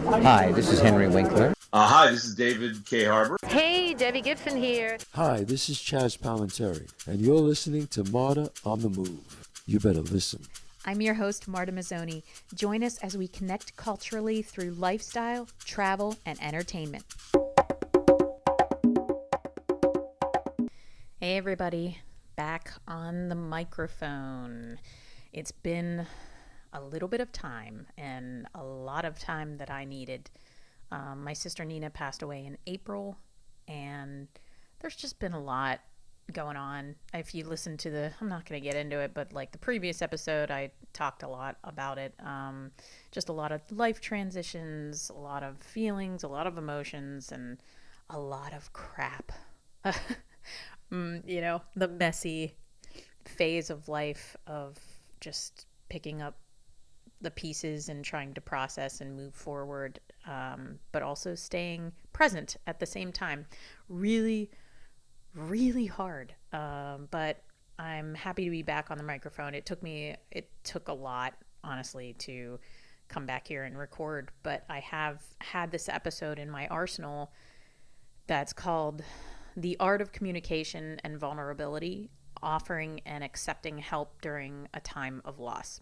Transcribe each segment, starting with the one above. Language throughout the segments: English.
Hi, this is Henry Winkler. Hi, this is David K. Harbour. Hey, Debbie Gibson here. Hi, this is Chaz Palminteri, and you're listening to Marta on the Move. You better listen. I'm your host, Marta Mazzoni. Join us as we connect culturally through lifestyle, travel, and entertainment. Hey, everybody. Back on the microphone. It's been a little bit of time and a lot of time that I needed. My sister Nina passed away in April, and there's just been a lot going on. If you listen to I'm not going to get into it, but like the previous episode, I talked a lot about it. Just a lot of life transitions, a lot of feelings, a lot of emotions, and a lot of crap. The messy phase of life of just picking up the pieces and trying to process and move forward, but also staying present at the same time. Really, really hard. But I'm happy to be back on the microphone. It took a lot, honestly, to come back here and record, but I have had this episode in my arsenal that's called The Art of Communication and Vulnerability, Offering and Accepting Help During a Time of Loss.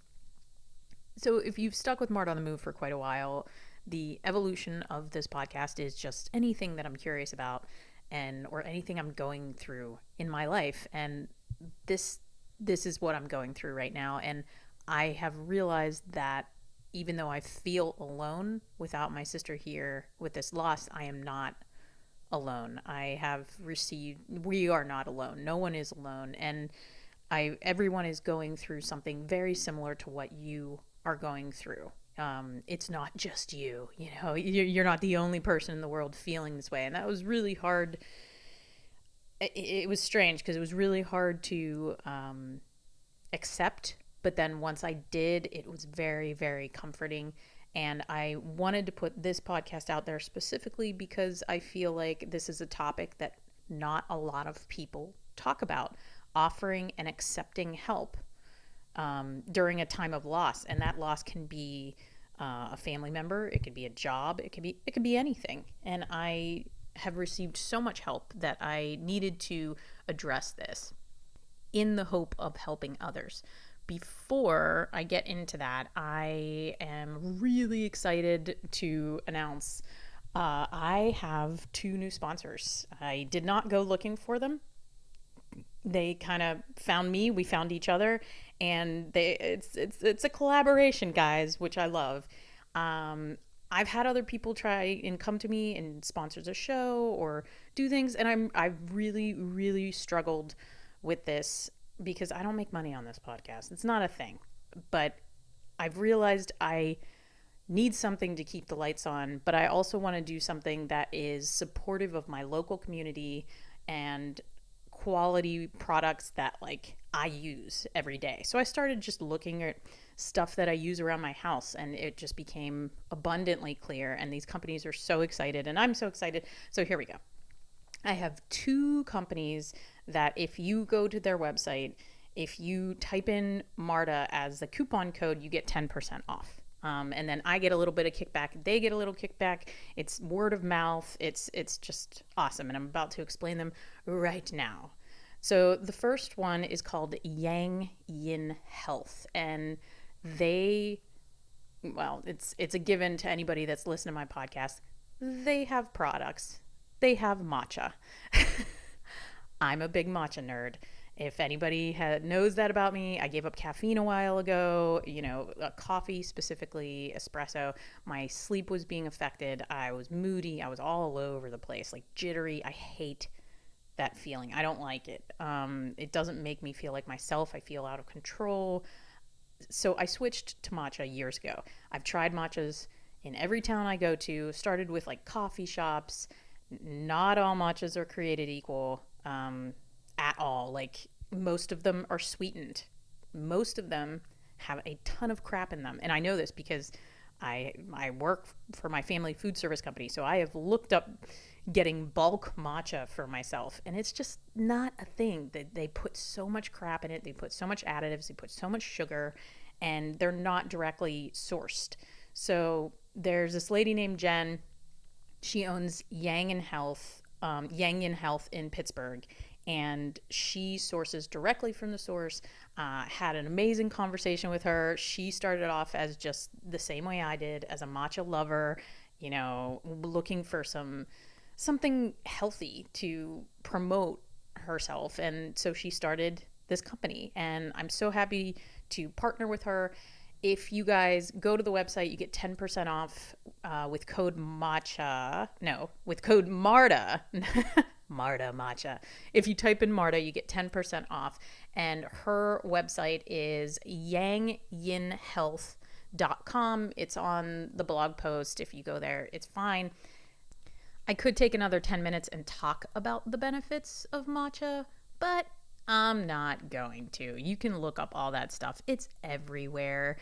So if you've stuck with Marta on the Move for quite a while, the evolution of this podcast is just anything that I'm curious about or anything I'm going through in my life. And this is what I'm going through right now. And I have realized that even though I feel alone without my sister here with this loss, I am not alone. We are not alone. No one is alone. And everyone is going through something very similar to what you are going through. It's not just you, you're not the only person in the world feeling this way. And that was really hard. It was strange because it was really hard to accept. But then once I did, it was very, very comforting. And I wanted to put this podcast out there specifically because I feel like this is a topic that not a lot of people talk about, offering and accepting help during a time of loss. And that loss can be a family member, it could be a job, it could be anything. And I have received so much help that I needed to address this in the hope of helping others. Before I get into that, I am really excited to announce I have 2 new sponsors. I did not go looking for them. They kind of found me. We found each other, and it's a collaboration, guys, which I love. I've had other people try and come to me and sponsor a show or do things, and I've really, really struggled with this because I don't make money on this podcast. It's not a thing, but I've realized I need something to keep the lights on, but I also want to do something that is supportive of my local community and quality products that I use every day. So I started just looking at stuff that I use around my house, and it just became abundantly clear, and these companies are so excited, and I'm so excited. So here we go. I have 2 companies that if you go to their website, if you type in Marta as the coupon code, you get 10% off. And then I get a little bit of kickback. They get a little kickback. It's word of mouth. It's just awesome. And I'm about to explain them right now. So the first one is called Yang Yin Health. And it's a given to anybody that's listening to my podcast. They have products. They have matcha. I'm a big matcha nerd. If anybody knows that about me, I gave up caffeine a while ago, coffee, specifically espresso. My sleep was being affected. I was moody. I was all over the place, jittery. I hate that feeling. I don't like it. It doesn't make me feel like myself. I feel out of control. So I switched to matcha years ago. I've tried matchas in every town I go to, started with coffee shops. Not all matchas are created equal. At all. Most of them are sweetened. Most of them have a ton of crap in them. And I know this because I work for my family food service company. So I have looked up getting bulk matcha for myself. And it's just not a thing. They put so much crap in it. They put so much additives. They put so much sugar. And they're not directly sourced. So there's this lady named Jen. She owns Yang in Health in Pittsburgh, and she sources directly from the source. Had an amazing conversation with her. She started off as just the same way I did, as a matcha lover, looking for something healthy to promote herself. And so she started this company, and I'm so happy to partner with her. If you guys go to the website, you get 10% off with code Matcha. No, with code Marta. Marta Matcha. If you type in Marta, you get 10% off. And her website is yangyinhealth.com. It's on the blog post. If you go there, it's fine. I could take another 10 minutes and talk about the benefits of matcha, but I'm not going to. You can look up all that stuff. It's everywhere.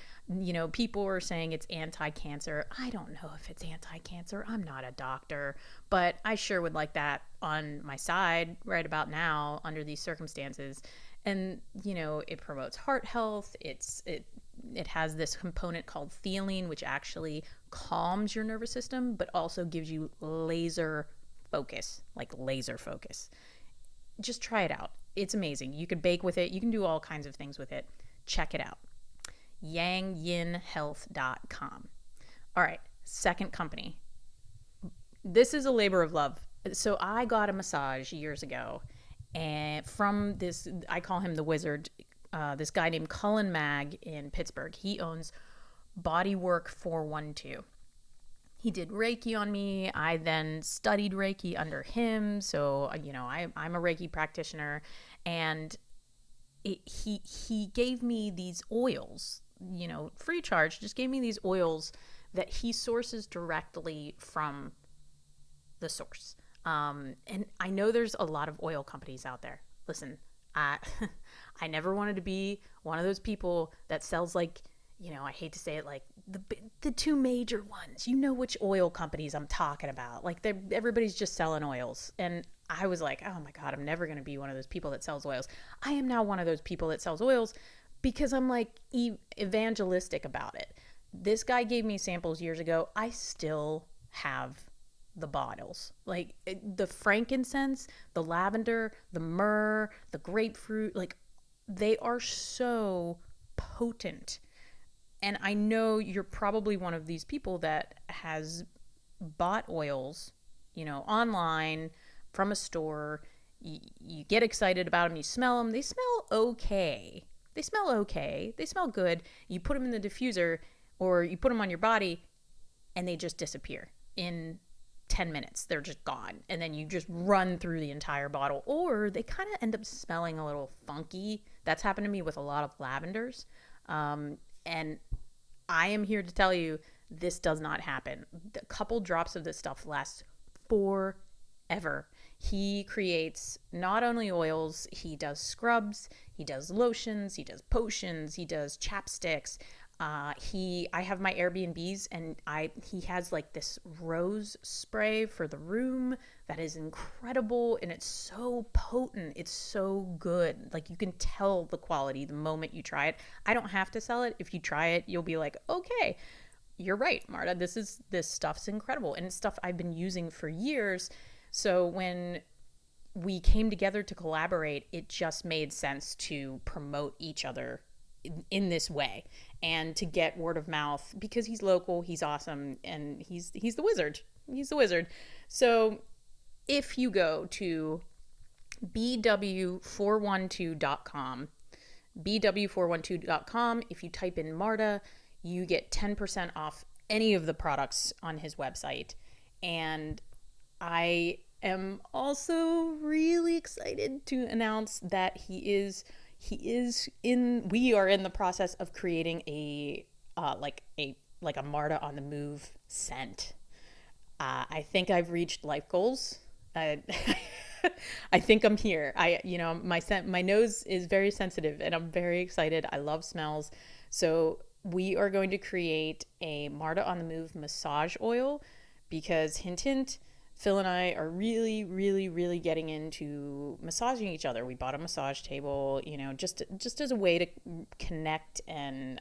People are saying it's anti-cancer. I don't know if it's anti-cancer. I'm not a doctor, but I sure would like that on my side right about now under these circumstances. And, it promotes heart health. It has this component called theanine, which actually calms your nervous system, but also gives you laser focus, like laser focus. Just try it out. It's amazing. You can bake with it. You can do all kinds of things with it. Check it out. yangyinhealth.com. All right, second company. This is a labor of love. So I got a massage years ago, and from this, I call him the wizard, this guy named Cullen Mag in Pittsburgh. He owns Bodywork 412. He did Reiki on me. I then studied Reiki under him. So, I'm a Reiki practitioner, and he gave me these oils, free charge, just gave me these oils that he sources directly from the source. And I know there's a lot of oil companies out there. Listen, I never wanted to be one of those people that sells like, I hate to say it, like the two major ones. You know which oil companies I'm talking about. Like everybody's just selling oils. And I was like, oh my God, I'm never going to be one of those people that sells oils. I am now one of those people that sells oils because I'm like evangelistic about it. This guy gave me samples years ago. I still have the bottles, like the frankincense, the lavender, the myrrh, the grapefruit, like they are so potent. And I know you're probably one of these people that has bought oils, online from a store. You get excited about them. You smell them. They smell okay. They smell good. You put them in the diffuser or you put them on your body and they just disappear in 10 minutes. They're just gone. And then you just run through the entire bottle. Or they kind of end up smelling a little funky. That's happened to me with a lot of lavenders. And I am here to tell you this does not happen. A couple drops of this stuff lasts forever. He creates not only oils, he does scrubs, he does lotions, he does potions, he does chapsticks. I have my Airbnbs and he has like this rose spray for the room that is incredible, and it's so potent. It's so good. Like you can tell the quality the moment you try it. I don't have to sell it. If you try it, you'll be like, okay, you're right, Marta. This stuff's incredible, and it's stuff I've been using for years. So when we came together to collaborate, it just made sense to promote each other in this way and to get word of mouth because he's local, he's awesome, and he's the wizard. He's the wizard. So if you go to bw412.com, bw412.com, if you type in Marta, you get 10% off any of the products on his website. And I am also really excited to announce that we are in the process of creating a Marta on the Move scent. I think I've reached life goals. I think I'm here. My nose is very sensitive and I'm very excited. I love smells. So we are going to create a Marta on the Move massage oil because hint, hint, Phil and I are really, really, really getting into massaging each other. We bought a massage table, just as a way to connect and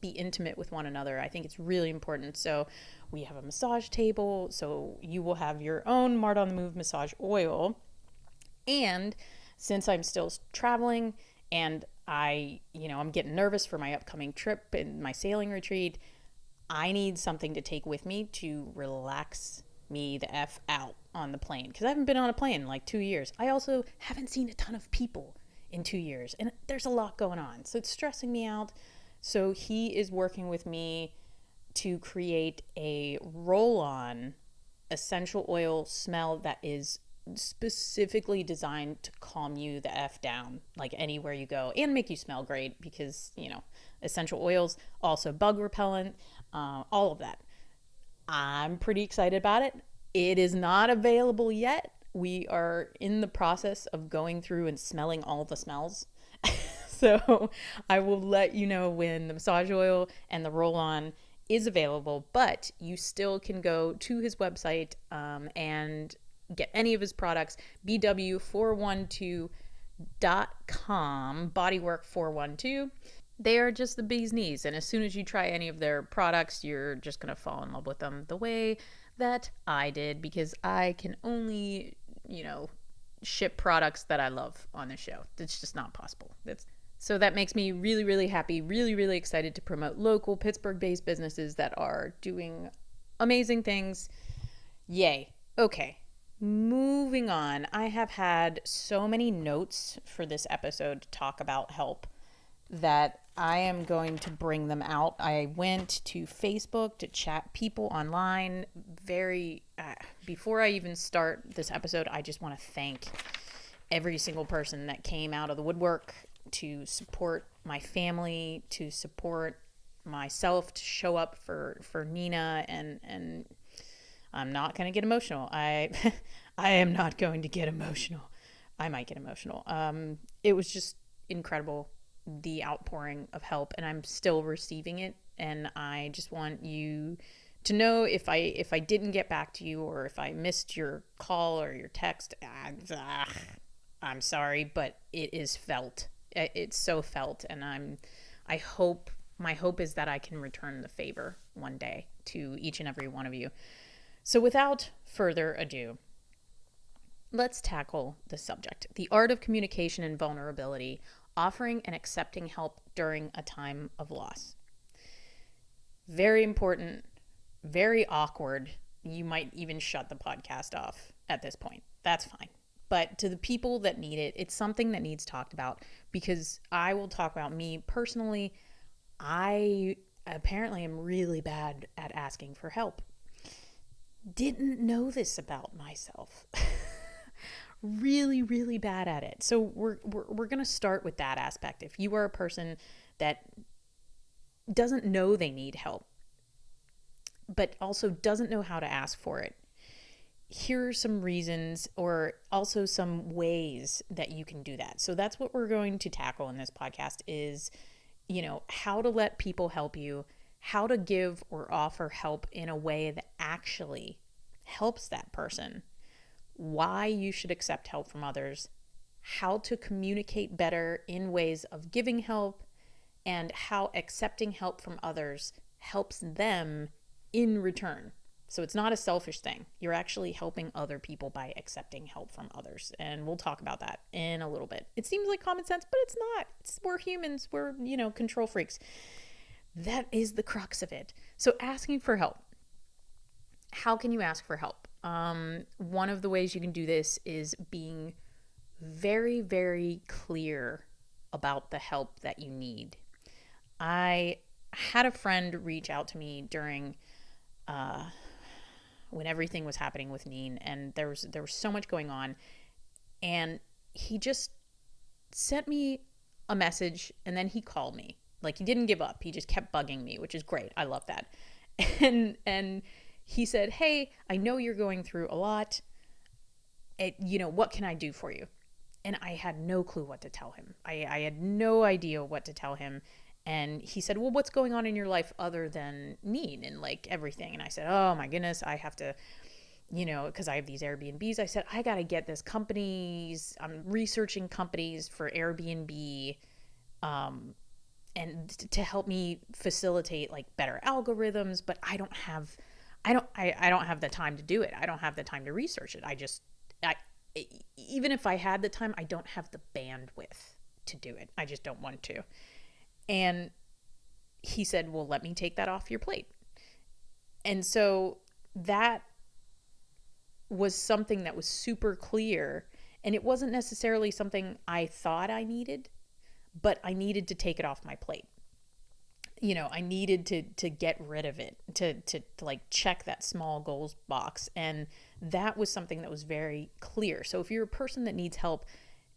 be intimate with one another. I think it's really important. So we have a massage table. So you will have your own Marta on the Move massage oil. And since I'm still traveling and I'm getting nervous for my upcoming trip and my sailing retreat, I need something to take with me to relax me the F out on the plane, because I haven't been on a plane in like 2 years. I also haven't seen a ton of people in 2 years, and there's a lot going on, so it's stressing me out. So he is working with me to create a roll-on essential oil smell that is specifically designed to calm you the F down, like anywhere you go, and make you smell great, because essential oils, also bug repellent, all of that. I'm pretty excited about it. It is not available yet. We are in the process of going through and smelling all the smells. So I will let you know when the massage oil and the roll-on is available, but you still can go to his website and get any of his products, bw412.com, bodywork 412. They are just the bee's knees, and as soon as you try any of their products, you're just going to fall in love with them the way that I did, because I can only, ship products that I love on the show. It's just not possible. So that makes me really, really happy, really, really excited to promote local Pittsburgh-based businesses that are doing amazing things. Yay. Okay. Moving on. I have had so many notes for this episode to talk about help that I am going to bring them out. I went to Facebook to chat people online. Before I even start this episode, I just want to thank every single person that came out of the woodwork to support my family, to support myself, to show up for Nina, and I'm not going to get emotional. I am not going to get emotional. I might get emotional. It was just incredible, the outpouring of help, and I'm still receiving it. And I just want you to know, if I didn't get back to you, or if I missed your call or your text, I'm sorry, but it is felt. It's so felt, and my hope is that I can return the favor one day to each and every one of you. So without further ado, let's tackle the subject: the art of communication and vulnerability, offering and accepting help during a time of loss. Very important, very awkward. You might even shut the podcast off at this point. That's fine. But to the people that need it, it's something that needs talked about, because I will talk about me personally. I apparently am really bad at asking for help. Didn't know this about myself. Really, really bad at it. So we're going to start with that aspect. If you are a person that doesn't know they need help, but also doesn't know how to ask for it, here are some reasons, or also some ways that you can do that. So that's what we're going to tackle in this podcast is, how to let people help you, how to give or offer help in a way that actually helps that person, why you should accept help from others, how to communicate better in ways of giving help, and how accepting help from others helps them in return. So it's not a selfish thing. You're actually helping other people by accepting help from others. And we'll talk about that in a little bit. It seems like common sense, but it's not. We're humans. We're, control freaks. That is the crux of it. So asking for help. How can you ask for help? One of the ways you can do this is being very, very clear about the help that you need. I had a friend reach out to me during when everything was happening with Neen, and there was so much going on, and he just sent me a message, and then he called me. Like, he didn't give up. He just kept bugging me, which is great. I love that. And he said, "Hey, I know you're going through a lot. What can I do for you?" And I had no clue what to tell him. I had no idea what to tell him. And he said, "Well, what's going on in your life other than Neen and like everything?" And I said, "Oh my goodness, I have to, because I have these Airbnbs, I said, I got to get this companies. I'm researching companies for Airbnb, and to help me facilitate like better algorithms, but I don't have the time to do it. I don't have the time to research it. I even if I had the time, I don't have the bandwidth to do it. I just don't want to. And he said, well, let me take that off your plate. And so that was something that was super clear. And it wasn't necessarily something I thought I needed, but I needed to take it off my plate. I needed to get rid of it, to like check that small goals box. And that was something that was very clear. So if you're a person that needs help,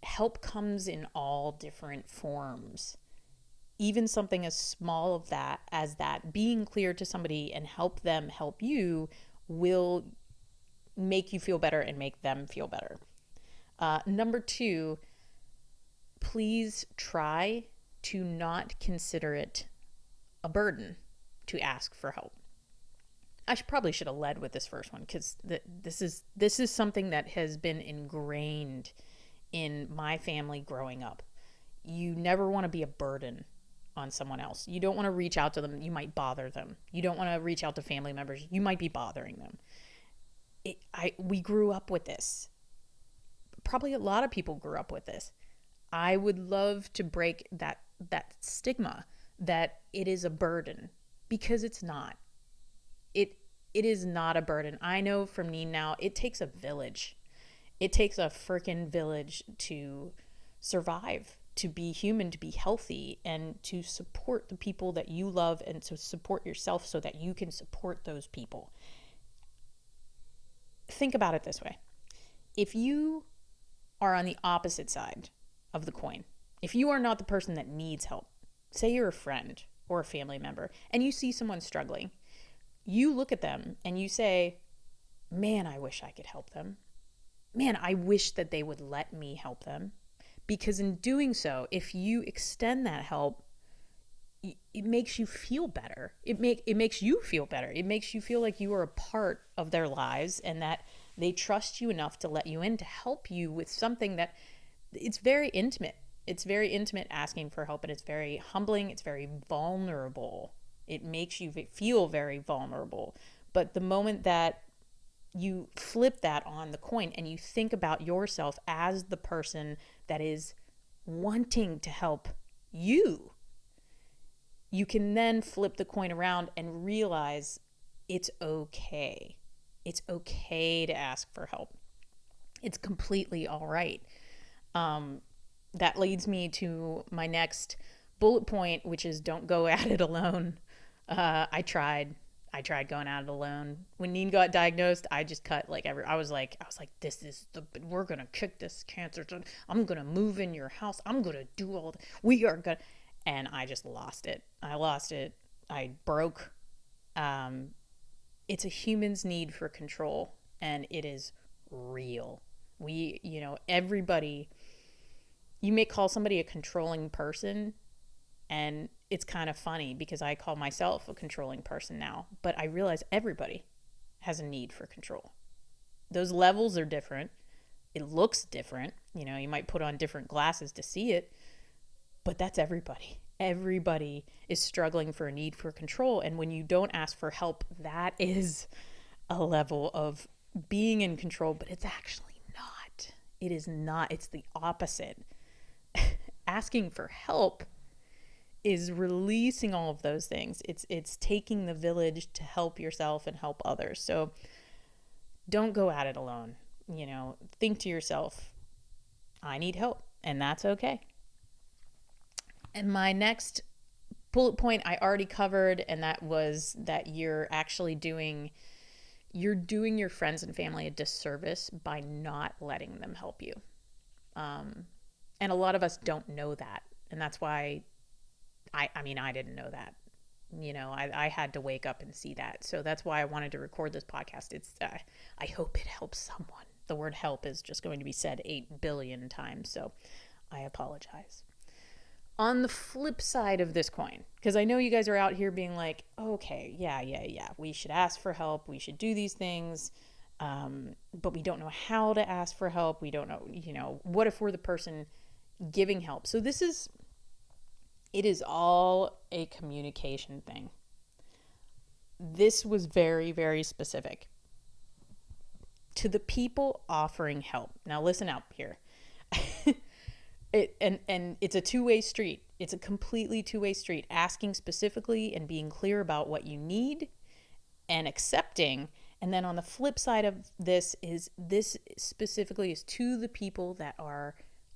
help comes in all different forms. Even something as small as that, being clear to somebody and help them help you will make you feel better and make them feel better. Number 2, please try to not consider it a burden to ask for help. I probably should have led with this first one, because this is something that has been ingrained in my family growing up. You never want to be a burden on someone else. You don't want to reach out to them. You might bother them. You don't want to reach out to family members. You might be bothering them. We grew up with this. Probably a lot of people grew up with this. I would love to break that stigma that it is a burden, because it's not. It is not a burden. I know from me now, it takes a village. It takes a freaking village to survive, to be human, to be healthy, and to support the people that you love, and to support yourself so that you can support those people. Think about it this way. If you are on the opposite side of the coin, if you are not the person that needs help, say you're a friend or a family member, and you see someone struggling, you look at them and you say, man, I wish I could help them. Man, I wish that they would let me help them. Because in doing so, if you extend that help, it makes you feel better. It makes you feel better. It makes you feel like you are a part of their lives, and that they trust you enough to let you in, to help you with something that it's very intimate. It's very intimate asking for help, and it's very humbling. It's very vulnerable. It makes you feel very vulnerable. But the moment that you flip that on the coin and you think about yourself as the person that is wanting to help you, you can then flip the coin around and realize it's okay. It's okay to ask for help. It's completely all right. That leads me to my next bullet point, which is don't go at it alone. I tried going at it alone. When Neen got diagnosed, I just cut I was like, we're going to kick this cancer. I'm going to move in your house. I'm going to do all and I just lost it. I broke. It's a human's need for control, and it is real. Everybody, you may call somebody a controlling person, and it's kind of funny because I call myself a controlling person now, but I realize everybody has a need for control. Those levels are different. It looks different. You might put on different glasses to see it, but that's everybody. Everybody is struggling for a need for control. And when you don't ask for help, that is a level of being in control, but it's actually not. It is not. It's the opposite. Asking for help is releasing all of those things. It's taking the village to help yourself and help others. So don't go at it alone. Think to yourself, I need help, and that's okay. And my next bullet point I already covered, and that was that you're doing your friends and family a disservice by not letting them help you. And a lot of us don't know that. And that's why I didn't know that. I had to wake up and see that. So that's why I wanted to record this podcast. I hope it helps someone. The word help is just going to be said 8 billion times. So I apologize. On the flip side of this coin, because I know you guys are out here being like, okay, yeah, we should ask for help. We should do these things. but we don't know how to ask for help. We don't know, what if we're the person giving help? So it is all a communication thing. This was very, very specific to the people offering help. Now listen up here. And it's a two-way street. It's a completely two-way street. Asking specifically and being clear about what you need and accepting. And then on the flip side of this specifically is to the people that are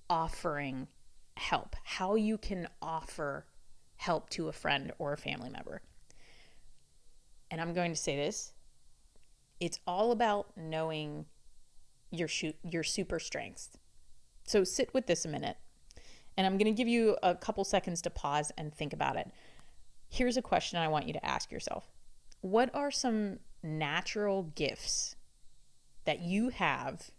offering help. How you can offer help to a friend or a family member. And I'm going to say this. It's all about knowing your super strengths. So sit with this a minute. And I'm going to give you a couple seconds to pause and think about it. Here's a question I want you to ask yourself. What are some natural gifts that you have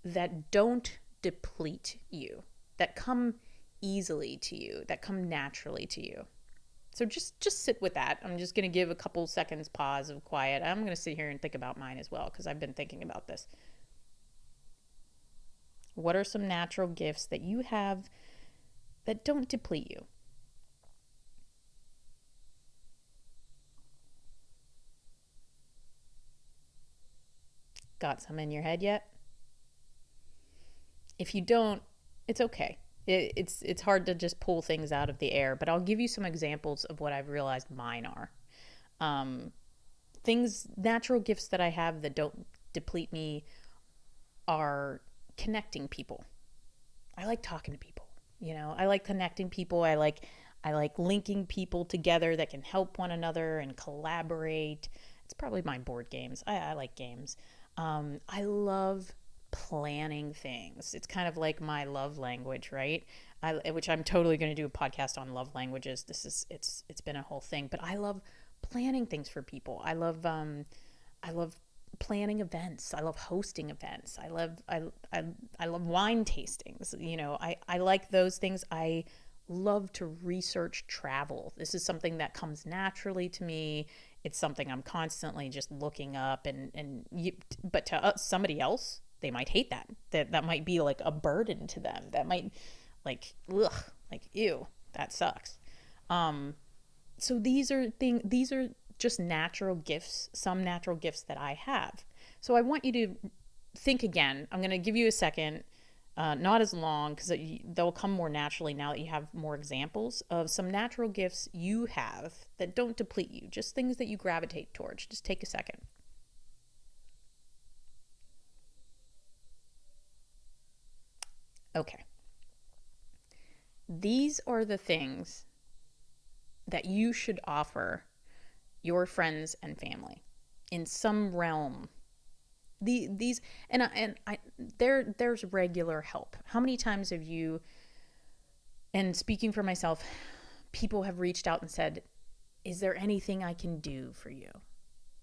that don't deplete you, that come easily to you, that come naturally to you? So just sit with that. I'm just going to give a couple seconds pause of quiet. I'm going to sit here and think about mine as well because I've been thinking about this. What are some natural gifts that you have that don't deplete you? Got some in your head yet? If you don't, it's okay. It's hard to just pull things out of the air, but I'll give you some examples of what I've realized mine are. Natural gifts that I have that don't deplete me are connecting people. I like talking to people. I like connecting people. I like linking people together that can help one another and collaborate. It's probably my board games. I like games. I love planning things. It's kind of like my love language, right? Which I'm totally going to do a podcast on love languages. It's been a whole thing, but I love planning things for people. I love planning events. I love hosting events. I love wine tastings. I like those things. I love to research travel. This is something that comes naturally to me. It's something I'm constantly just looking up but to somebody else, they might hate that. That might be like a burden to them. That might ew, that sucks. So these are just natural gifts, some natural gifts that I have. So I want you to think again. I'm going to give you a second, not as long because they'll come more naturally now that you have more examples of some natural gifts you have that don't deplete you, just things that you gravitate towards. Just take a second. Okay. These are the things that you should offer your friends and family in some realm. There's regular help. How many times have you, and speaking for myself, people have reached out and said, is there anything I can do for you?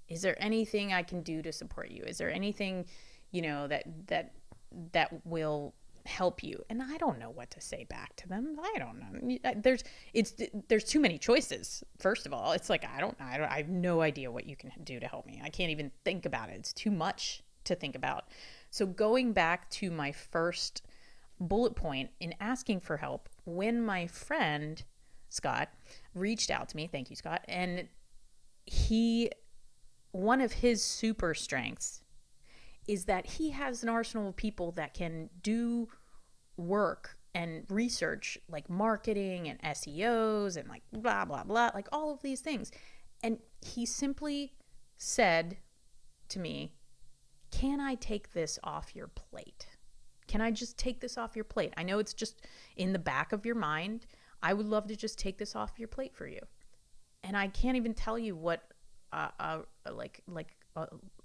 Is there anything I can do to support you? Is there anything, that will help you? And I don't know what to say back to them. I don't know. There's too many choices. First of all, it's like, I have no idea what you can do to help me. I can't even think about it. It's too much to think about. So going back to my first bullet point in asking for help, when my friend Scott reached out to me, thank you, Scott, and one of his super strengths is that he has an arsenal of people that can do work and research like marketing and SEOs and like blah, blah, blah, like all of these things. And he simply said to me, can I take this off your plate? Can I just take this off your plate? I know it's just in the back of your mind. I would love to just take this off your plate for you. And I can't even tell you what a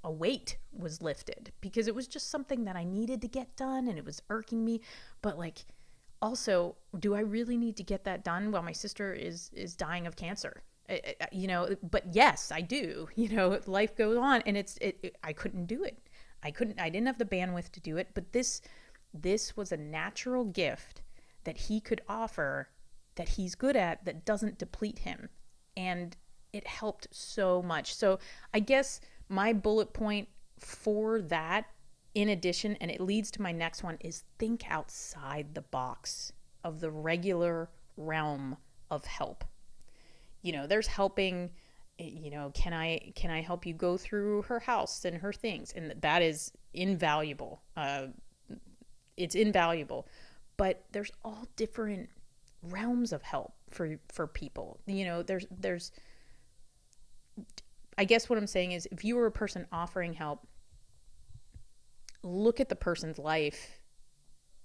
weight was lifted, because it was just something that I needed to get done and it was irking me. But like, also, do I really need to get that done while my sister is dying of cancer? But yes, I do. Life goes on, and I couldn't do it. I didn't have the bandwidth to do it. But this was a natural gift that he could offer, that he's good at, that doesn't deplete him. And it helped so much. So I guess my bullet point for that, in addition, and it leads to my next one, is think outside the box of the regular realm of help. There's helping, can I help you go through her house and her things? And that is invaluable. It's invaluable. But there's all different realms of help for people. There's I guess what I'm saying is, if you were a person offering help, look at the person's life,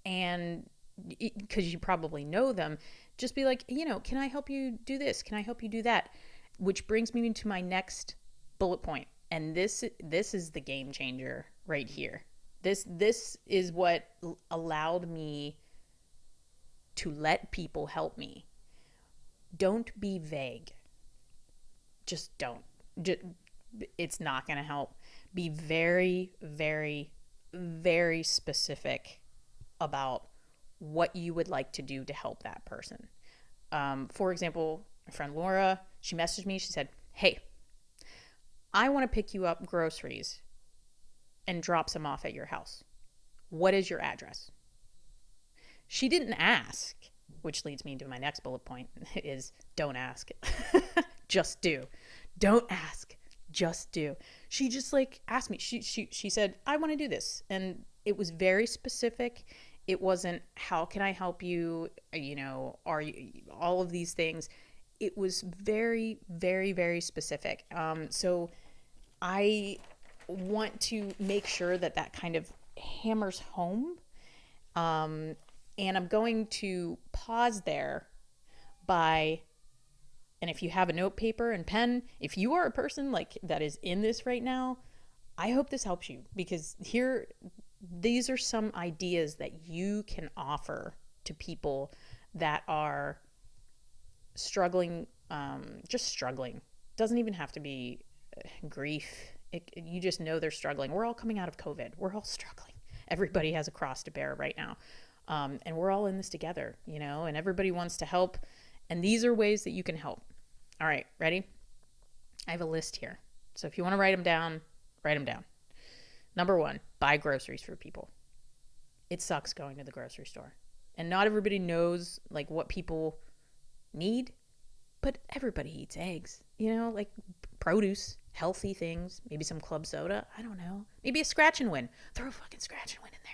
and because you probably know them, just be like, can I help you do this? Can I help you do that? Which brings me to my next bullet point. And this is the game changer right here. This is what allowed me to let people help me. Don't be vague. Just don't. It's not going to help. Be very, very, very specific about what you would like to do to help that person. For example, my friend Laura, she messaged me. She said, hey, I want to pick you up groceries and drop some off at your house. What is your address? She didn't ask, which leads me to my next bullet point, is don't ask. Just do. Don't ask. Just do. She just asked me. She said, I want to do this. And it was very specific. It wasn't, how can I help you? Are you, all of these things. It was very, very, very specific. So I want to make sure that kind of hammers home. And I'm going to pause there and if you have a note paper and pen, if you are a person that is in this right now, I hope this helps you, because these are some ideas that you can offer to people that are struggling, just struggling. Doesn't even have to be grief. You just know they're struggling. We're all coming out of COVID. We're all struggling. Everybody has a cross to bear right now. And we're all in this together, and everybody wants to help. And these are ways that you can help. All right, ready? I have a list here. So if you want to write them down, write them down. Number 1, buy groceries for people. It sucks going to the grocery store. And not everybody knows what people need, but everybody eats eggs, produce, healthy things, maybe some club soda. I don't know. Maybe a scratch and win. Throw a fucking scratch and win in there.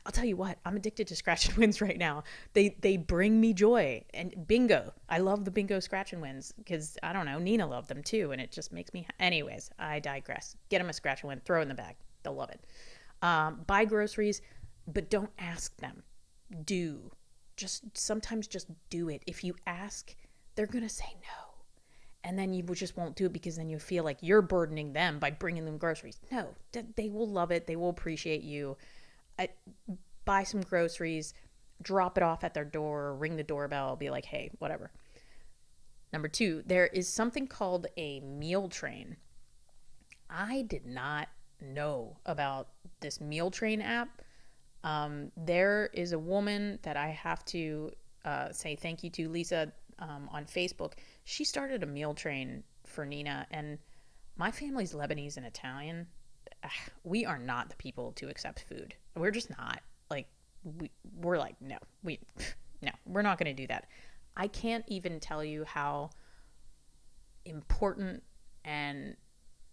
I'll tell you what, I'm addicted to scratch and wins right now. They bring me joy. And bingo. I love the bingo scratch and wins because, I don't know, Nina loved them too. And it just makes me, anyways, I digress. Get them a scratch and win, throw in the bag. They'll love it. Buy groceries, but don't ask them. Do. Sometimes just do it. If you ask, they're going to say no. And then you just won't do it, because then you feel like you're burdening them by bringing them groceries. No, they will love it. They will appreciate you. Buy some groceries, drop it off at their door, ring the doorbell, be like, hey, whatever. Number 2, there is something called a meal train. I did not know about this meal train app. There is a woman that I have to say thank you to, Lisa, on Facebook. She started a meal train for Nina, and my family's Lebanese and Italian. We are not the people to accept food. We're just not. We're like, no, we're not going to do that. I can't even tell you how important and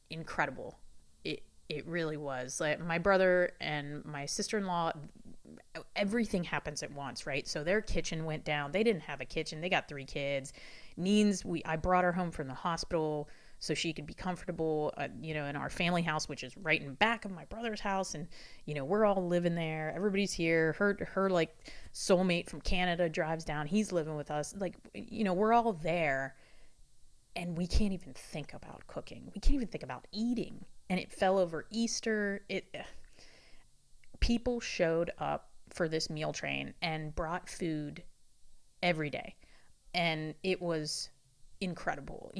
incredible it really was. My brother and my sister-in-law, everything happens at once, right? So their kitchen went down. They didn't have a kitchen. They got 3 kids. I brought her home from the hospital so she could be comfortable, in our family house, which is right in back of my brother's house. And, we're all living there. Everybody's here. Her soulmate from Canada drives down. He's living with us. We're all there. And we can't even think about cooking. We can't even think about eating. And it fell over Easter. People showed up for this meal train and brought food every day. And it was incredible.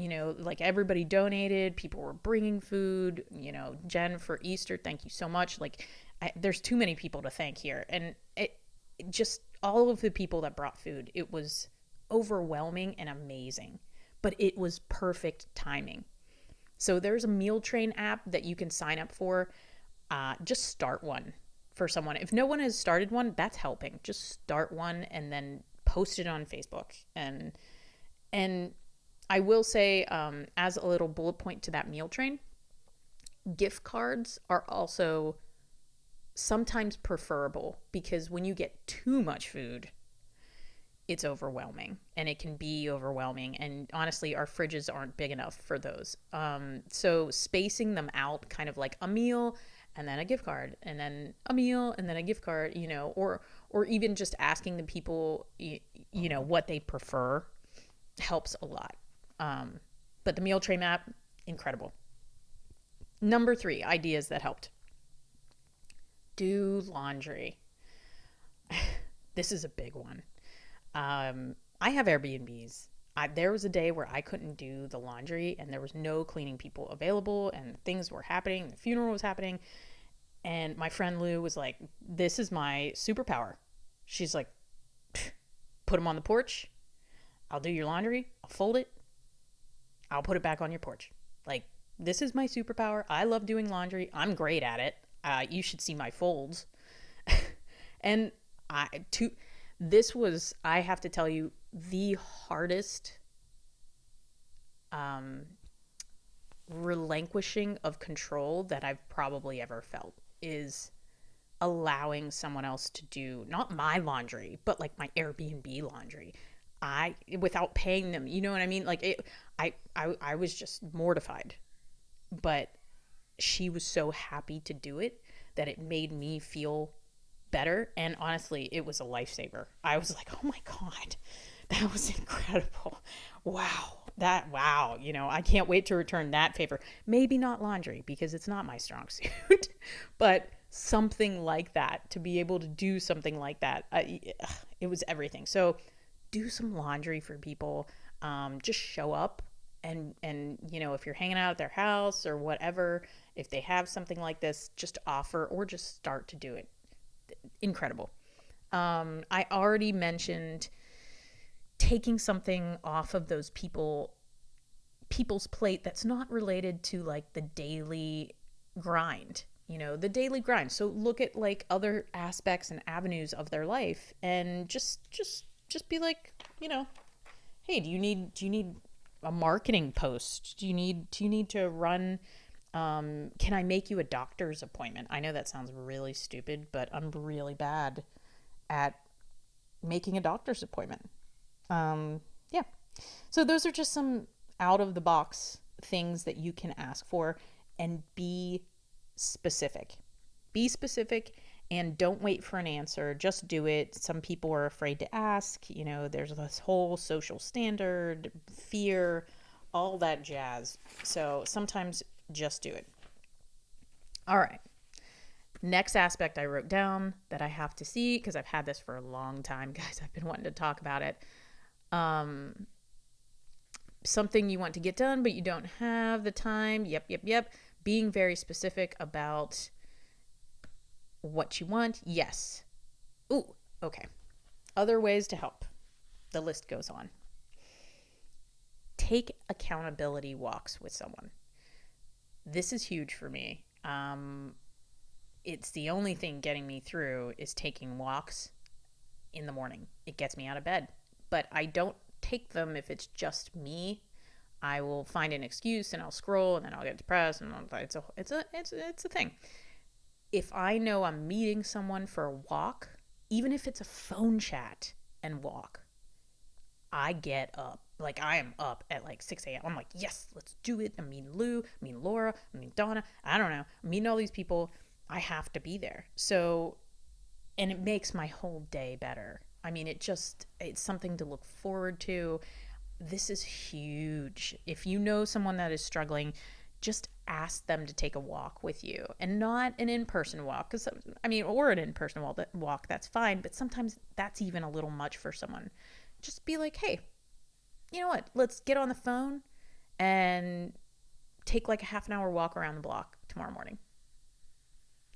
Everybody donated. People were bringing food. Jen, for Easter, thank you so much. There's too many people to thank here. And it just, all of the people that brought food, it was overwhelming and amazing. But it was perfect timing. So there's a meal train app that you can sign up for. just start one for someone. If no one has started one, that's helping. Just start one and then post it on Facebook. And I will say, as a little bullet point to that meal train, gift cards are also sometimes preferable, because when you get too much food, it's overwhelming, and it can be overwhelming. And honestly, our fridges aren't big enough for those. So spacing them out, kind of like a meal and then a gift card, and then a meal and then a gift card, or even just asking the people, what they prefer, helps a lot. But the meal tray map, incredible. Number 3, ideas that helped. Do laundry. This is a big one. I have Airbnbs. There was a day where I couldn't do the laundry, and there was no cleaning people available, and things were happening. The funeral was happening. And my friend Lou was like, this is my superpower. She's like, put them on the porch. I'll do your laundry. I'll fold it. I'll put it back on your porch. Like, this is my superpower. I love doing laundry. I'm great at it. You should see my folds. And this was, I have to tell you, the hardest relinquishing of control that I've probably ever felt, is allowing someone else to do, not my laundry, but like my Airbnb laundry. Without paying them, you know what I mean? Like I was just mortified, but she was so happy to do it that it made me feel better. And honestly, it was a lifesaver. I was like, oh my God, that was incredible. Wow. I can't wait to return that favor. Maybe not laundry, because it's not my strong suit, but something like that, to be able to do something like that. It was everything. So do some laundry for people. Just show up, and if you're hanging out at their house or whatever, if they have something like this, just offer, or just start to do it. Incredible. I already mentioned taking something off of those people's plate that's not related to like the daily grind. So look at like other aspects and avenues of their life, and just be like, hey, do you need a marketing post? Do you need to run, can I make you a doctor's appointment? I know that sounds really stupid, but I'm really bad at making a doctor's appointment. Yeah. So those are just some out of the box things that you can ask for, and be specific. Be specific, and don't wait for an answer. Just do it. Some people are afraid to ask. There's this whole social standard, fear, all that jazz. So sometimes just do it. All right. Next aspect I wrote down that I have to see, because I've had this for a long time, guys. I've been wanting to talk about it. Something you want to get done, but you don't have the time. Yep. Being very specific about what you want. Yes. Ooh, okay. Other ways to help. The list goes on. Take accountability walks with someone. This is huge for me. It's the only thing getting me through is taking walks in the morning. It gets me out of bed. But I don't take them if it's just me. I will find an excuse, and I'll scroll, and then I'll get depressed, and it's a thing. If I know I'm meeting someone for a walk, even if it's a phone chat and walk, I get up. Like, I am up at like 6 a.m. I'm like, yes, let's do it. I'm meeting Lou, I'm meeting Laura, I'm meeting Donna. I don't know. I'm meeting all these people. I have to be there. So, and it makes my whole day better. I mean, it's something to look forward to. This is huge. If you know someone that is struggling, just ask them to take a walk with you, and not an in-person walk. Or an in-person walk, that's fine. But sometimes that's even a little much for someone. Just be like, hey, you know what? Let's get on the phone and take like a half an hour walk around the block tomorrow morning.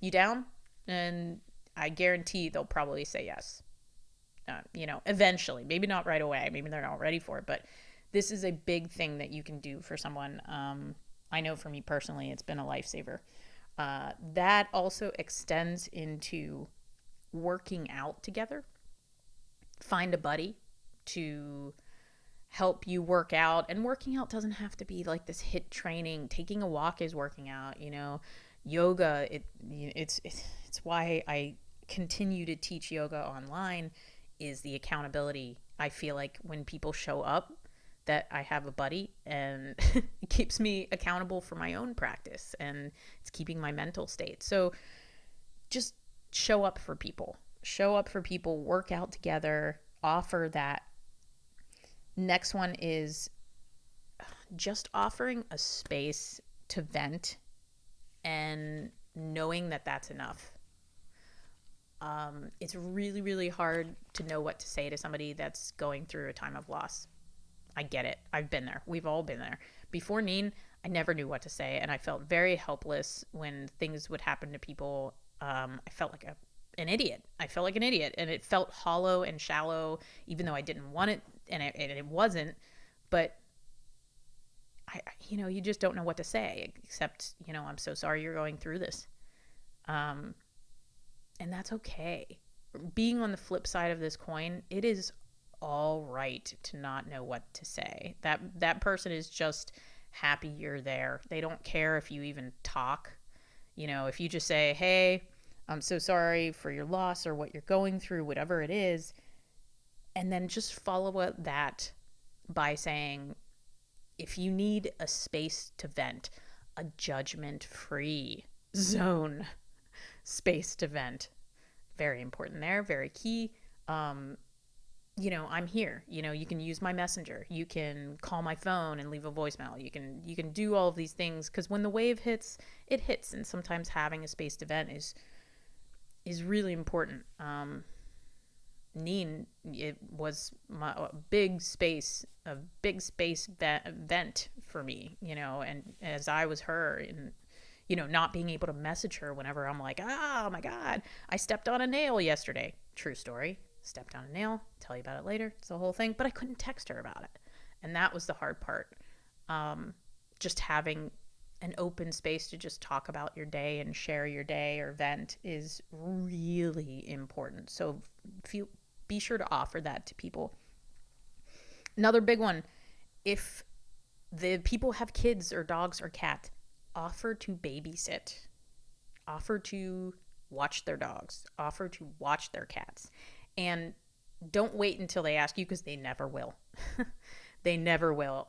You down? And I guarantee they'll probably say yes. Eventually, maybe not right away. Maybe they're not ready for it, but this is a big thing that you can do for someone. I know for me personally, it's been a lifesaver. That also extends into working out together. Find a buddy to help you work out. And working out doesn't have to be like this HIIT training. Taking a walk is working out, yoga. It's why I continue to teach yoga online, is the accountability. I feel like when people show up, that I have a buddy, and it keeps me accountable for my own practice, and it's keeping my mental state. So just show up for people, work out together, offer that. Next one is just offering a space to vent and knowing that that's enough. It's really, really hard to know what to say to somebody that's going through a time of loss. I get it. I've been there. We've all been there. Before Neen, I never knew what to say, and I felt very helpless when things would happen to people. I felt like an idiot. And it felt hollow and shallow, even though I didn't want it, and it wasn't. But you just don't know what to say, except, I'm so sorry you're going through this. And that's okay. Being on the flip side of this coin, it is all right to not know what to say. That person is just happy you're there. They don't care if you even talk. If you just say, hey, I'm so sorry for your loss or what you're going through, whatever it is, and then just follow up that by saying, if you need a space to vent, a judgment-free zone space to vent. Very important there, very key. I'm here. You can use my messenger. You can call my phone and leave a voicemail. You can do all of these things, because when the wave hits, it hits, and sometimes having a space to vent is really important. Neen, it was a big space vent for me, and as I was her, and not being able to message her whenever I'm like, oh my God, I stepped on a nail yesterday. True story. Stepped on a nail. Tell you about it later. It's the whole thing. But I couldn't text her about it. And that was the hard part. Just having an open space to just talk about your day and share your day or vent is really important. So be sure to offer that to people. Another big one, if the people have kids or dogs or cats, offer to babysit. Offer to watch their dogs. Offer to watch their cats. And don't wait until they ask you, because they never will. They never will.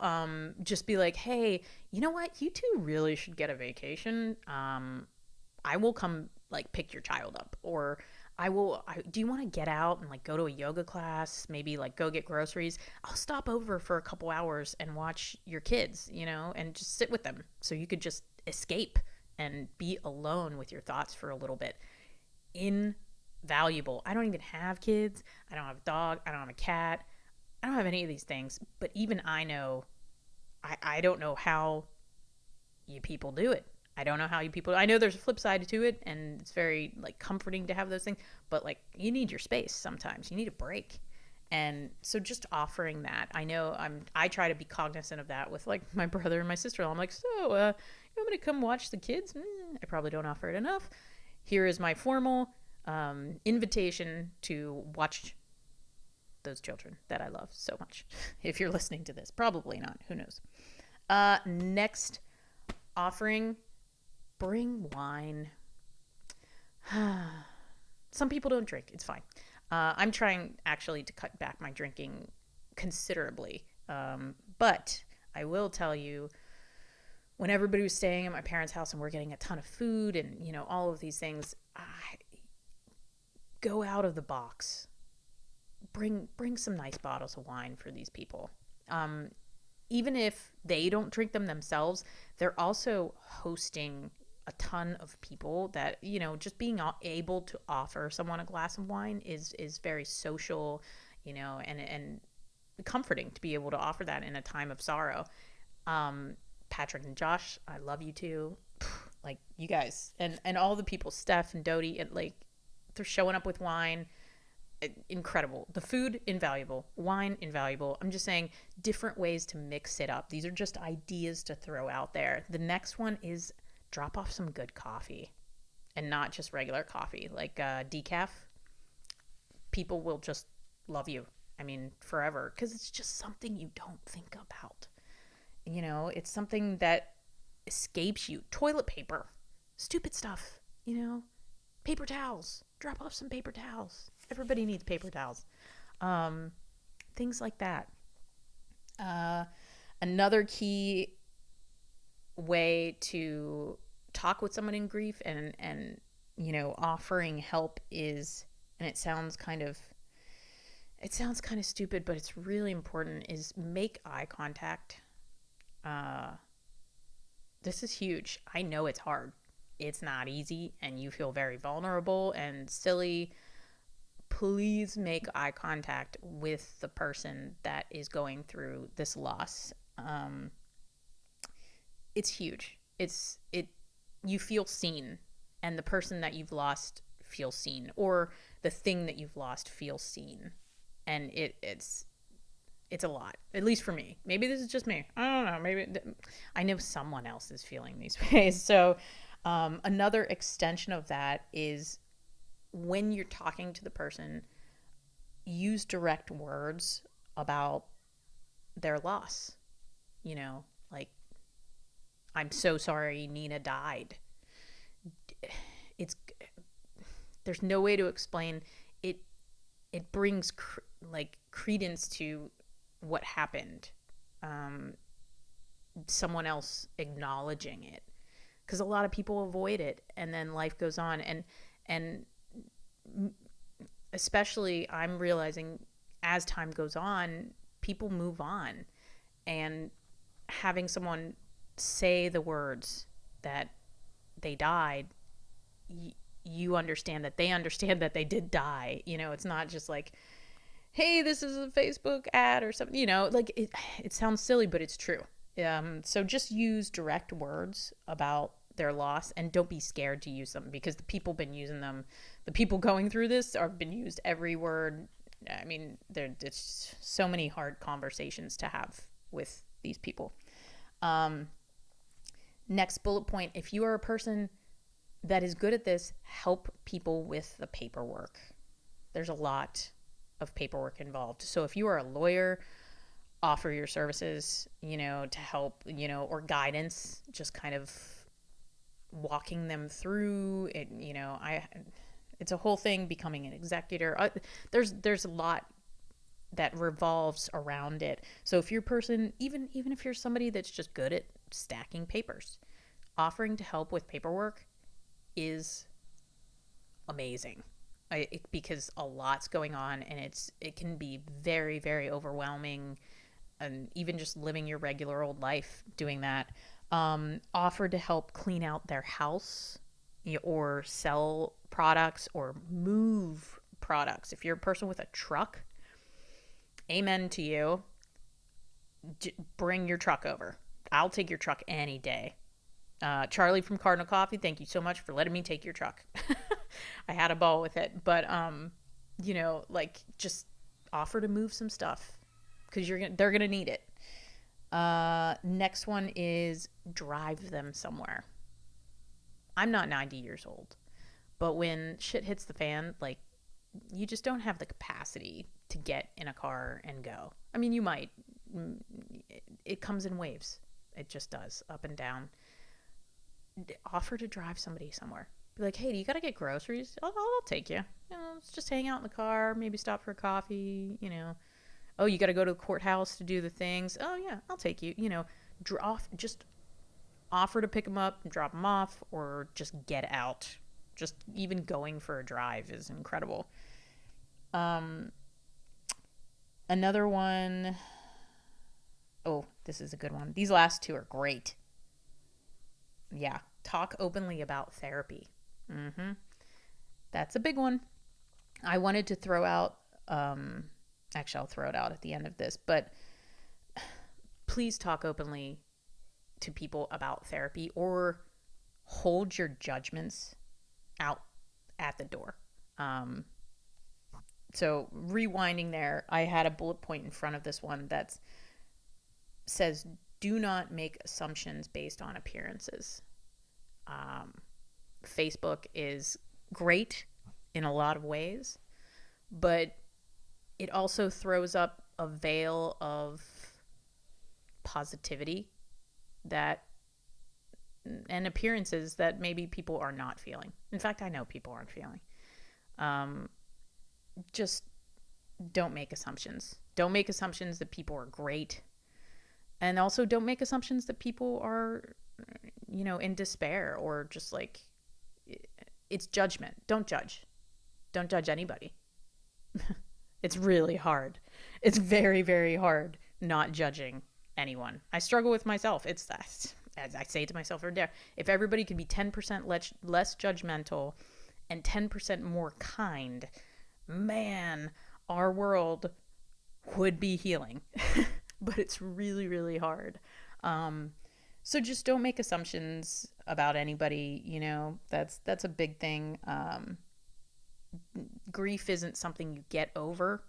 Just be like, hey, you know what? You two really should get a vacation. I will come pick your child up, or do you want to get out and go to a yoga class? Maybe go get groceries. I'll stop over for a couple hours and watch your kids, and just sit with them. So you could just escape and be alone with your thoughts for a little bit. Invaluable. I don't even have kids. I don't have a dog. I don't have a cat. I don't have any of these things. But even I know, I don't know how you people do it. I don't know how you people, I know there's a flip side to it, and it's very comforting to have those things, but you need your space sometimes. You need a break. And so just offering that, I try to be cognizant of that with my brother and my sister-in-law. I'm like, so, you want me to come watch the kids? I probably don't offer it enough. Here is my formal invitation to watch those children that I love so much. If you're listening to this, probably not. Who knows? Next offering, bring wine. Some people don't drink. It's fine. I'm trying actually to cut back my drinking considerably. But I will tell you, when everybody was staying at my parents' house and we're getting a ton of food and, all of these things, go out of the box. Bring some nice bottles of wine for these people. Even if they don't drink them themselves, they're also hosting a ton of people that, just being able to offer someone a glass of wine is very social, and comforting to be able to offer that in a time of sorrow. Patrick and Josh, I love you too. You guys and all the people, Steph and Dodie, and they're showing up with wine. Incredible. The food, invaluable. Wine, invaluable. I'm just saying different ways to mix it up. These are just ideas to throw out there. The next one is drop off some good coffee, and not just regular coffee, like decaf. People will just love you. I mean, forever, because it's just something you don't think about. You know, it's something that escapes you. Toilet paper, stupid stuff, you know, paper towels, drop off some paper towels. Everybody needs paper towels. Things like that. Another key way to talk with someone in grief and you know, offering help is, and it sounds kind of stupid, but it's really important, is make eye contact. This is huge. I know it's hard. It's not easy, and you feel very vulnerable and silly. Please make eye contact with the person that is going through this loss. It's huge. You feel seen, and the person that you've lost feels seen, or the thing that you've lost feels seen. And it's a lot, at least for me. Maybe this is just me. I don't know. Maybe I know someone else is feeling these ways. So another extension of that is, when you're talking to the person, use direct words about their loss. You know, like, I'm so sorry Nina died. There's no way to explain it. It brings credence to what happened. Someone else acknowledging it, because a lot of people avoid it, and then life goes on. And especially, I'm realizing as time goes on, people move on, and having someone say the words that they died, you understand that they understand that they did die. You know, it's not just like, hey, this is a Facebook ad or something, you know, like it sounds silly, but it's true. So just use direct words about their loss, and don't be scared to use them, because the people been using them. The people going through this have been used every word. I mean, it's so many hard conversations to have with these people. Next bullet point, if you are a person that is good at this, help people with the paperwork. There's a lot of paperwork involved. So if you are a lawyer, offer your services, you know, to help, you know, or guidance, just kind of walking them through it. You know, it's a whole thing, becoming an executor. There's a lot that revolves around it. So if you're a person, even if you're somebody that's just good at stacking papers, offering to help with paperwork is amazing. Because a lot's going on, and it can be very, very overwhelming, and even just living your regular old life doing that. Offer to help clean out their house, or sell products, or move products. If you're a person with a truck, amen to you. Bring your truck over. I'll take your truck any day. Charlie from Cardinal Coffee, thank you so much for letting me take your truck. I had a ball with it, but you know, like, just offer to move some stuff, because they're gonna need it. Next one is drive them somewhere. I'm not 90 years old, but when shit hits the fan, like, you just don't have the capacity to get in a car and go. I mean, you might. It comes in waves. It just does, up and down. Offer to drive somebody somewhere. Be like, hey, do you got to get groceries? I'll take you. You know, let's just hang out in the car, maybe stop for coffee, you know. Oh, you got to go to the courthouse to do the things. Oh, yeah, I'll take you. You know, just offer to pick them up and drop them off, or just get out. Just even going for a drive is incredible. Another one. Oh, this is a good one. These last two are great. Yeah. Talk openly about therapy. That's a big one. I wanted to throw out, actually, I'll throw it out at the end of this, but please talk openly to people about therapy, or hold your judgments out at the door. So rewinding there, I had a bullet point in front of this one that says, do not make assumptions based on appearances. Facebook is great in a lot of ways, but it also throws up a veil of positivity that and appearances that maybe people are not feeling. In fact, I know people aren't feeling. Just don't make assumptions. Don't make assumptions that people are great. And also don't make assumptions that people are, in despair or just like, it's judgment. Don't judge. Don't judge anybody. It's really hard. It's very, very hard not judging anyone. I struggle with myself. It's that, as I say to myself every day, if everybody could be 10% less judgmental and 10% more kind, man, our world would be healing. But it's really, really hard. So just don't make assumptions about anybody. That's a big thing. Grief isn't something you get over.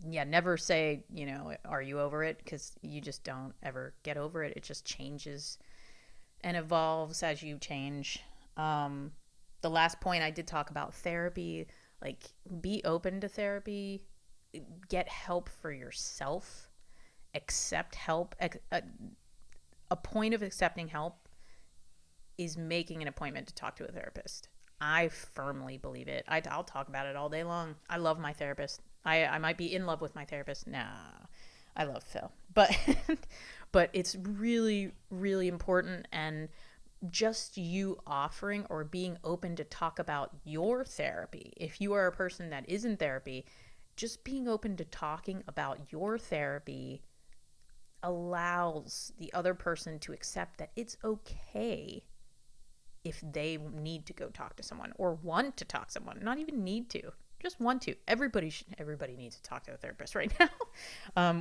Yeah, never say, are you over it? Because you just don't ever get over it. It just changes and evolves as you change. The last point I did talk about therapy, like be open to therapy, get help for yourself, accept help. A point of accepting help is making an appointment to talk to a therapist. I firmly believe it. I'll talk about it all day long. I love my therapist. I might be in love with my therapist. Nah, I love Phil. But but it's really, really important. And just you offering or being open to talk about your therapy. If you are a person that is in therapy, just being open to talking about your therapy allows the other person to accept that it's okay if they need to go talk to someone or want to talk to someone. Not even need to, just want to. Everybody needs to talk to a therapist right now.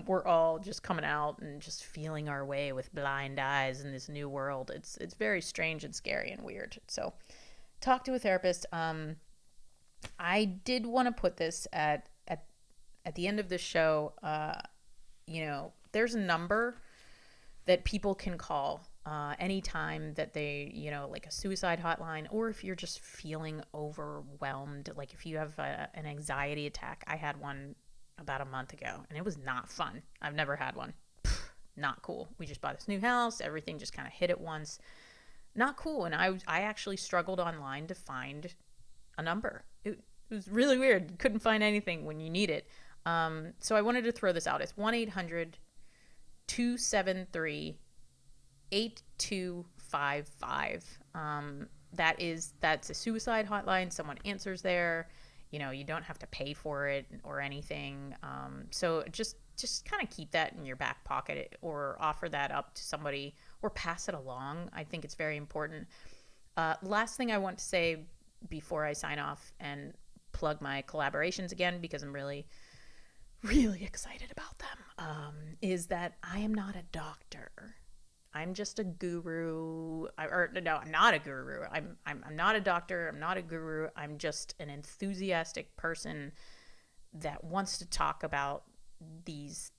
We're all just coming out and just feeling our way with blind eyes in this new world. It's very strange and scary and weird. So talk to a therapist. I did want to put this at the end of this show. There's a number that people can call anytime that they, like a suicide hotline, or if you're just feeling overwhelmed, like if you have an anxiety attack. I had one about a month ago and it was not fun. I've never had one. Not cool. We just bought this new house. Everything just kind of hit at once. Not cool. And I actually struggled online to find a number. It was really weird. Couldn't find anything when you need it. So I wanted to throw this out. It's 1-800-273-8255. That's a suicide hotline. Someone answers there. You don't have to pay for it or anything. So just kind of keep that in your back pocket or offer that up to somebody or pass it along. I think it's very important. Last thing I want to say before I sign off and plug my collaborations again, because I'm really, really excited about them, is that I am not a doctor. I'm just a guru. No, I'm not a guru. I'm not a doctor. I'm not a guru. I'm just an enthusiastic person that wants to talk about these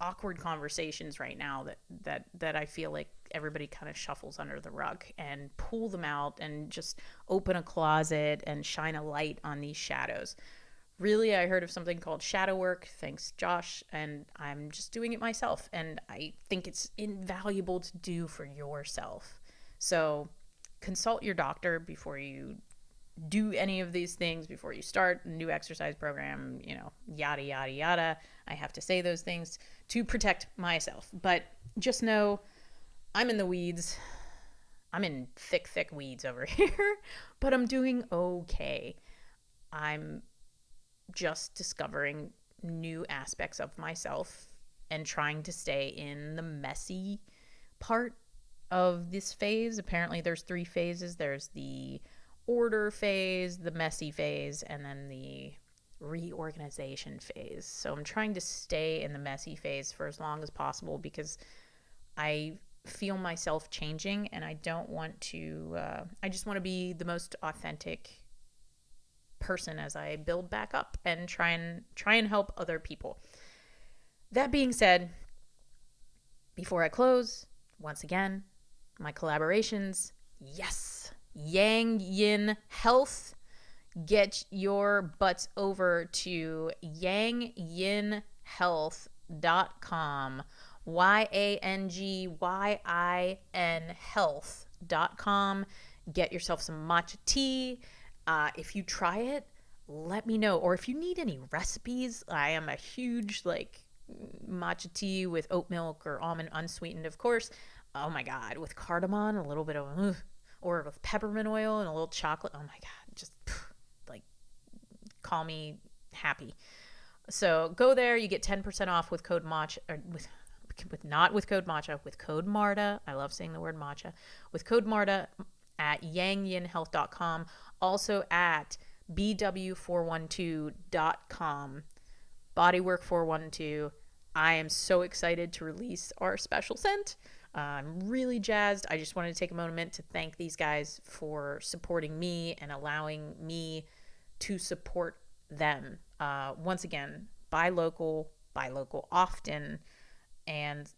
awkward conversations right now that I feel like everybody kind of shuffles under the rug, and pull them out and just open a closet and shine a light on these shadows. Really, I heard of something called shadow work, thanks Josh, and I'm just doing it myself, and I think it's invaluable to do for yourself. So consult your doctor before you do any of these things, before you start a new exercise program, yada, yada, yada. I have to say those things to protect myself. But just know I'm in the weeds. I'm in thick, thick weeds over here, but I'm doing okay. I'm just discovering new aspects of myself and trying to stay in the messy part of this phase. Apparently there's 3 phases. There's the order phase, the messy phase, and then the reorganization phase. So I'm trying to stay in the messy phase for as long as possible because I feel myself changing, and I don't want to, I just want to be the most authentic person as I build back up and try and help other people. That being said, before I close, once again, my collaborations, yes, Yang Yin Health. Get your butts over to yangyinhealth.com. YANGYIN health.com. Get yourself some matcha tea. If you try it, let me know. Or if you need any recipes, I am a huge matcha tea with oat milk or almond unsweetened, of course. Oh my God, with cardamom, a little bit of, or with peppermint oil and a little chocolate. Oh my God, just call me happy. So go there. You get 10% off with code Matcha, or not with code Matcha, with code Marta. I love saying the word Matcha. With code Marta at yangyinhealth.com. Also at bw412.com. Bodywork412. I am so excited to release our special scent. I'm really jazzed. I just wanted to take a moment to thank these guys for supporting me and allowing me to support them. Once again, buy local often, and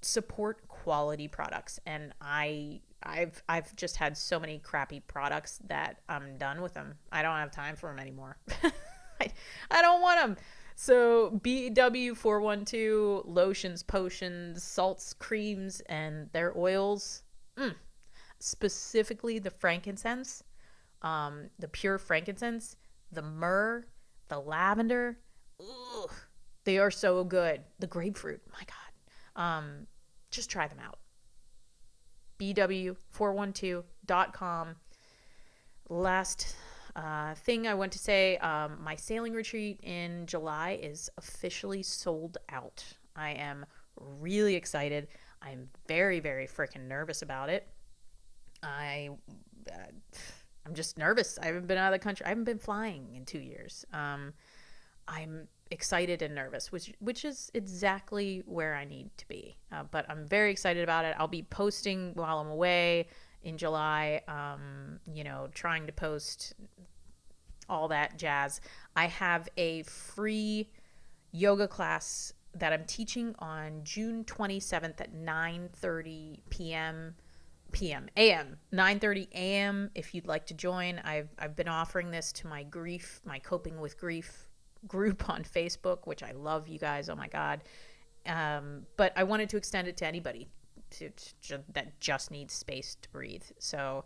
support quality products. And I've just had so many crappy products that I'm done with them. I don't have time for them anymore. I don't want them. So BW412 lotions, potions, salts, creams, and their oils, specifically the frankincense, the pure frankincense, the myrrh, the lavender, they are so good. The grapefruit, my God. Just try them out. BW412.com. Last thing I want to say, my sailing retreat in July is officially sold out. I am really excited. I'm very, very freaking nervous about it. I'm just nervous. I haven't been out of the country. I haven't been flying in 2 years. I'm excited and nervous, which is exactly where I need to be. But I'm very excited about it. I'll be posting while I'm away in July, trying to post all that jazz. I have a free yoga class that I'm teaching on June 27th at 9:30 a.m. 9:30 a.m. If you'd like to join. I've been offering this to my Coping with Grief group on Facebook, which I love, you guys. Oh my God. But I wanted to extend it to anybody that just needs space to breathe. So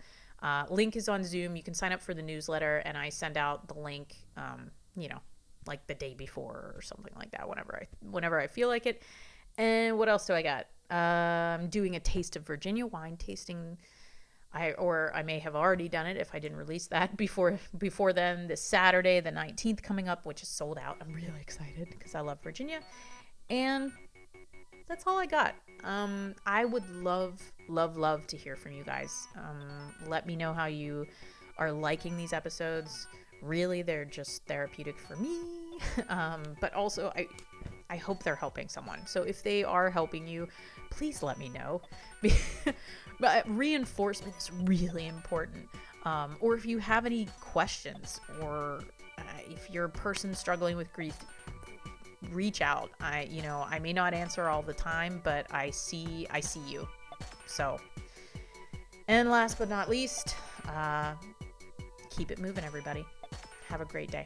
link is on Zoom. You can sign up for the newsletter, and I send out the link, like the day before or something like that, whenever I feel like it. And what else do I got? I'm doing a Taste of Virginia wine tasting. I may have already done it if I didn't release that before then. This Saturday, the 19th, coming up, which is sold out. I'm really excited because I love Virginia. And that's all I got. I would love to hear from you guys. Let me know how you are liking these episodes. Really, they're just therapeutic for me. But also, I hope they're helping someone. So if they are helping you, please let me know. But reinforcement is really important. Or if you have any questions, or if you're a person struggling with grief, reach out. I may not answer all the time, but I see you. So, and last but not least, keep it moving, everybody. Have a great day.